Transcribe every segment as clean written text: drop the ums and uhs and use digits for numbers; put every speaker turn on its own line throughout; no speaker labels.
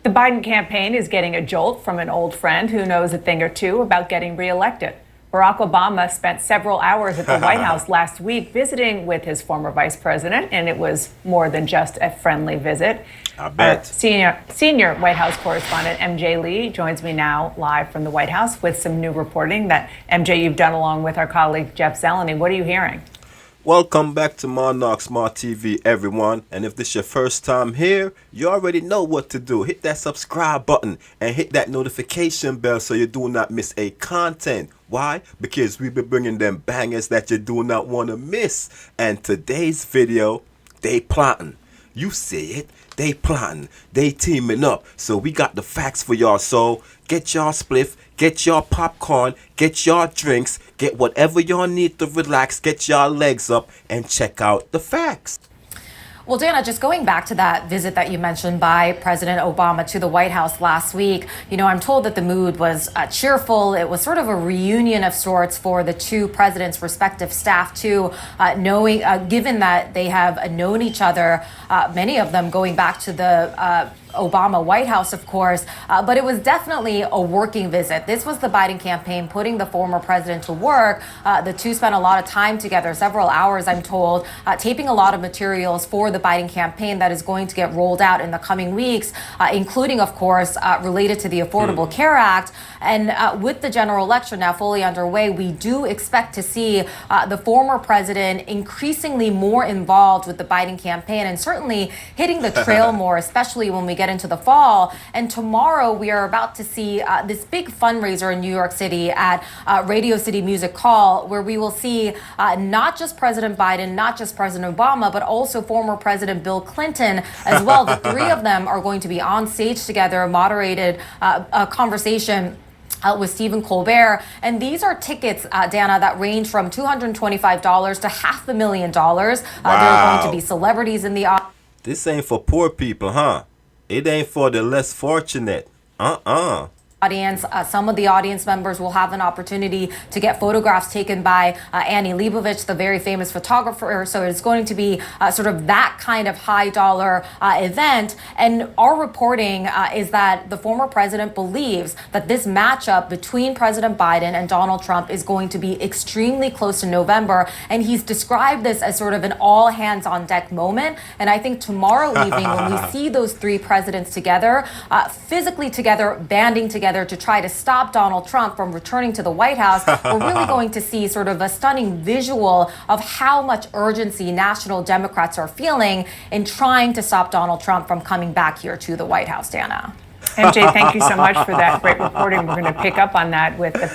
The Biden campaign is getting a jolt from an old friend who knows a thing or two about getting reelected. Barack Obama spent several hours at the White House last week visiting with his former vice president, and it was more than just a friendly visit.
I bet.
Senior White House correspondent MJ Lee joins me now live from the White House with some new reporting that, MJ, you've done along with our colleague Jeff Zeleny. What are you hearing?
Welcome back to Monarch Smart TV, everyone. And if this is your first time here, you already know what to do. Hit that subscribe button and hit that notification bell so you do not miss a content. Why? Because we be bringing them bangers that you do not want to miss. And today's video, they plotting. You see it. They plotting. They teaming up. So we got the facts for y'all. So get y'all spliff, get y'all popcorn, get y'all drinks, get whatever y'all need to relax, get y'all legs up, and check out the facts.
Well, Dana, just going back to that visit that you mentioned by President Obama to the White House last week, I'm told that the mood was cheerful. It was sort of a reunion of sorts for the two presidents' respective staff, too, given that they have known each other, many of them going back to the Obama White House, of course, but it was definitely a working visit. This was the Biden campaign putting the former president to work. The two spent a lot of time together, several hours, I'm told, taping a lot of materials for the Biden campaign that is going to get rolled out in the coming weeks, including, of course, related to the Affordable Care Act. And with the general election now fully underway, we do expect to see the former president increasingly more involved with the Biden campaign and certainly hitting the trail more, especially when we get into the fall. And tomorrow we are about to see this big fundraiser in New York City at Radio City Music Hall, where we will see not just President Biden, not just President Obama, but also former President Bill Clinton as well. The three of them are going to be on stage together, moderated a conversation with Stephen Colbert. And these are tickets, Dana, that range from $225 to $500,000.
Wow.
There are going to be celebrities in the audience.
This ain't for poor people, huh? It ain't for the less fortunate.
Some of the audience members will have an opportunity to get photographs taken by Annie Leibovich, the very famous photographer. So it's going to be sort of that kind of high dollar event. And our reporting is that the former president believes that this matchup between President Biden and Donald Trump is going to be extremely close to November. And he's described this as sort of an all hands on deck moment. And I think tomorrow evening, when we see those three presidents together, physically together, banding together, to try to stop Donald Trump from returning to the White House, we're really going to see sort of a stunning visual of how much urgency national Democrats are feeling in trying to stop Donald Trump from coming back here to the White House, Dana.
MJ, thank you so much for that great reporting. We're going to pick up on that with the...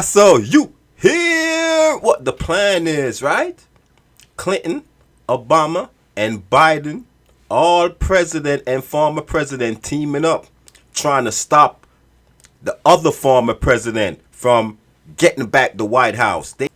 So you hear what the plan is, right? Clinton, Obama, and Biden, all president and former president teaming up, trying to stop the other former president from getting back the White House.
All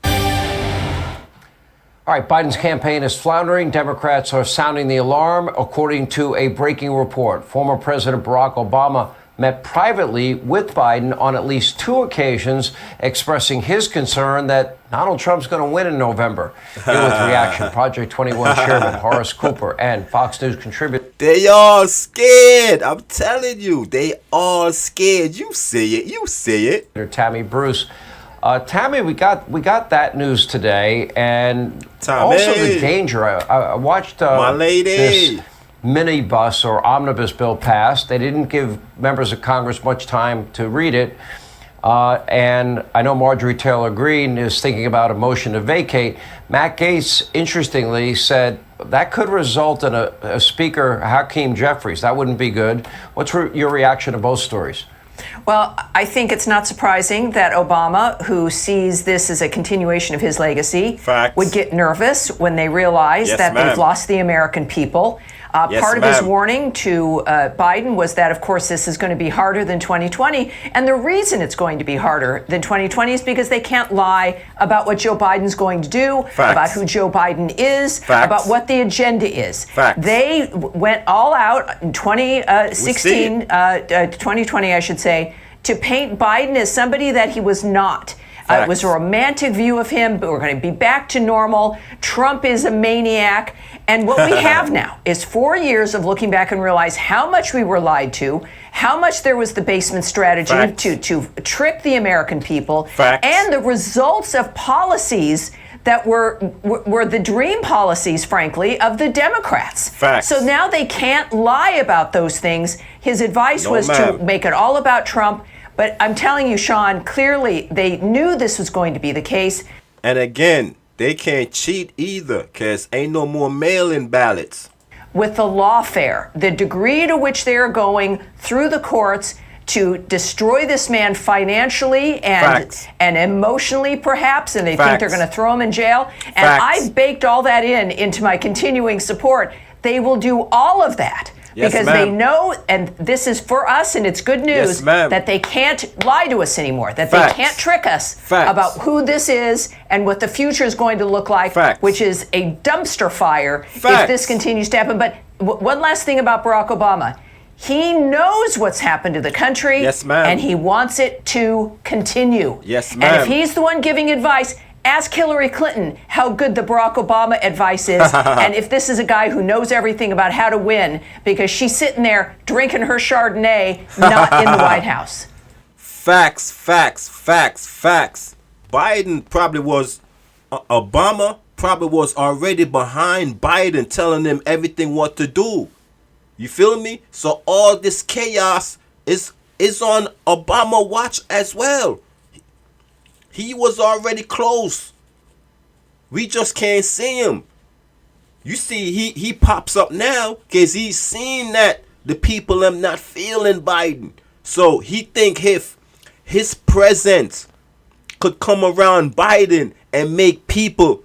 right, Biden's campaign is floundering. Democrats are sounding the alarm, according to a breaking report. Former President Barack Obama met privately with Biden on at least two occasions, expressing his concern that Donald Trump's going to win in November. Here with reaction, Project 21 chairman Horace Cooper and Fox News contributor.
They all scared. I'm telling you, they all scared. You see it. You see it.
Tammy Bruce. Tammy, we got that news today, and
Tammy,
also the danger. I watched
my lady.
This minibus or omnibus bill passed. They didn't give members of Congress much time to read it. And I know Marjorie Taylor Greene is thinking about a motion to vacate. Matt Gaetz, interestingly, said that could result in a Speaker Hakeem Jeffries. That wouldn't be good. What's your reaction to both stories?
Well, I think it's not surprising that Obama, who sees this as a continuation of his legacy, would get nervous when they realize that they've lost the American people. Part of his warning to Biden was that, of course, this is going to be harder than 2020. And the reason it's going to be harder than 2020 is because they can't lie about what Joe Biden's going to do, about who Joe Biden is, about what the agenda is. They went all out in 2016, 2020, I should say, to paint Biden as somebody that he was not. It was a romantic view of him, but we're going to be back to normal. Trump is a maniac. And what we have now is 4 years of looking back and realize how much we were lied to, how much there was the basement strategy to trick the American people, and the results of policies that were the dream policies, frankly, of the Democrats. So now they can't lie about those things. His advice was to make it all about Trump. But I'm telling you, Sean, clearly they knew this was going to be the case.
And again, they can't cheat either, because ain't no more mail-in ballots.
With the lawfare, the degree to which they are going through the courts to destroy this man financially and emotionally, perhaps, and they think they're going to throw him in jail. And I've baked all that into my continuing support. They will do all of that. Because they know, and this is for us, and it's good news, that they can't lie to us anymore, that they can't trick us about who this is and what the future is going to look like, which is a dumpster fire if this continues to happen. But one last thing about Barack Obama. He knows what's happened to the country, and he wants it to continue. And if he's the one giving advice, ask Hillary Clinton how good the Barack Obama advice is, and if this is a guy who knows everything about how to win, because she's sitting there drinking her Chardonnay, not in the White House.
Facts. Biden probably was, Obama probably was already behind Biden, telling him everything what to do. You feel me? So all this chaos is on Obama watch as well. He was already close. We just can't see him. You see, he pops up now because he's seen that the people are not feeling Biden. So he think if his presence could come around Biden and make people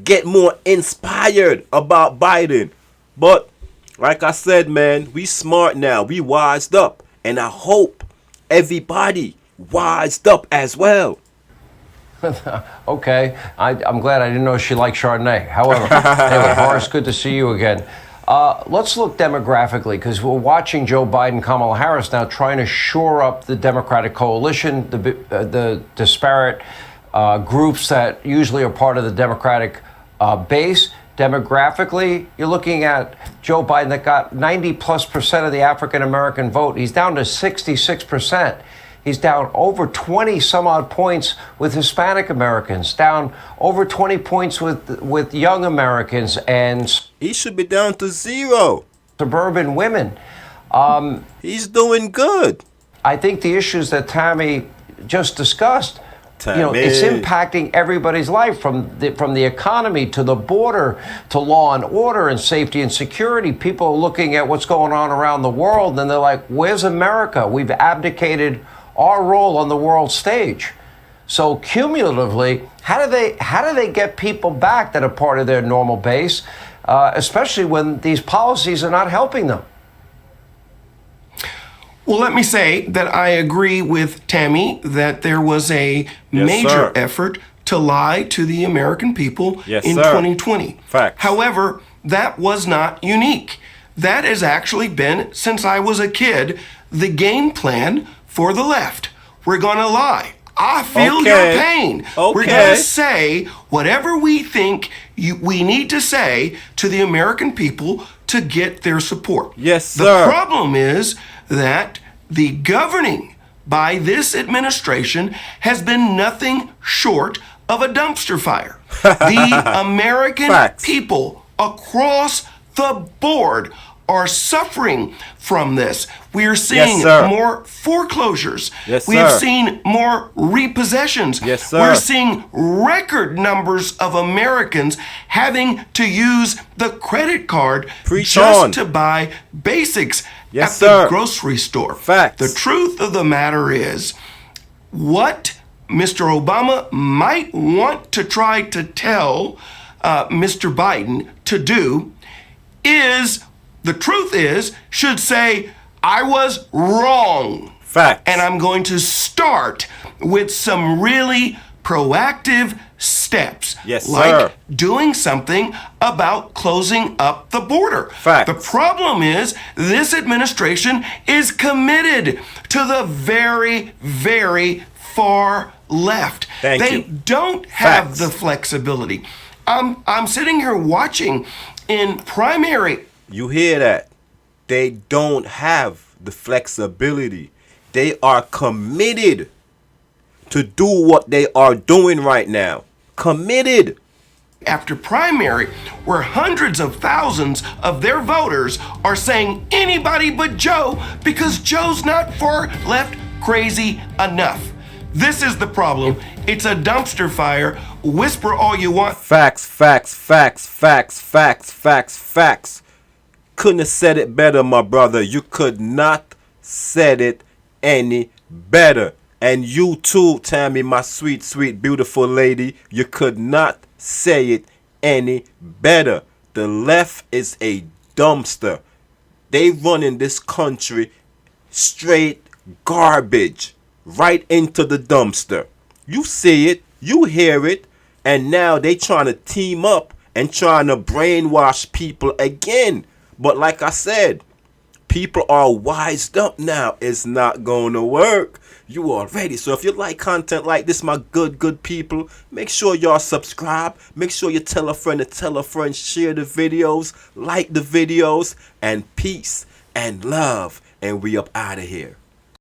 get more inspired about Biden. But like I said, man, we smart now. We wised up. And I hope everybody wised up as well.
Okay, I'm glad I didn't know she liked Chardonnay. However, anyway, Horace, good to see you again. Let's look demographically, because we're watching Joe Biden, Kamala Harris now trying to shore up the Democratic coalition, the disparate groups that usually are part of the Democratic base. Demographically, you're looking at Joe Biden that got 90+% of the African American vote. He's down to 66%. He's down over 20 some odd points with Hispanic Americans, down over 20 points with young Americans, and
he should be down to 0.
Suburban women.
He's doing good.
I think the issues that Tammy just discussed, it's impacting everybody's life, from the economy to the border to law and order and safety and security. People are looking at what's going on around the world and they're like, where's America? We've abdicated our role on the world stage. So cumulatively, how do they get people back that are part of their normal base, especially when these policies are not helping them?
Well, let me say that I agree with Tammy that there was a major effort to lie to the American people in 2020.
Facts.
However, that was not unique. That has actually been, since I was a kid, the game plan for the left. We're going to lie. I feel your pain. We're going to say whatever we think we need to say to the American people to get their support.
Yes, sir.
The problem is that the governing by this administration has been nothing short of a dumpster fire. The American people across the board are suffering from this. We are seeing more foreclosures. We have seen more repossessions. We're seeing record numbers of Americans having to use the credit card to buy basics at the grocery store. The truth of the matter is, what Mr. Obama might want to try to tell Mr. Biden to do is, the truth is, should say, I was wrong. And I'm going to start with some really proactive steps. Like doing something about closing up the border. The problem is, this administration is committed to the very, very far left. They don't have the flexibility. I'm sitting here watching in primary.
You hear that? They don't have the flexibility. They are committed to do what they are doing right now. Committed.
After primary, where hundreds of thousands of their voters are saying anybody but Joe because Joe's not far left crazy enough. This is the problem. It's a dumpster fire. Whisper all you want.
Facts, facts, facts, facts, facts, facts, facts. Couldn't have said it better, my brother. You could not said it any better. And you too, Tammy, my sweet, sweet, beautiful lady. You could not say it any better. The left is a dumpster. They run in this country straight garbage. Right into the dumpster. You see it, you hear it, and now they trying to team up and trying to brainwash people again. But like I said, people are wised up now. It's not going to work. You already. So if you like content like this, my good people, make sure y'all subscribe. Make sure you tell a friend to tell a friend. Share the videos, like the videos, and peace and love. And we up out of here.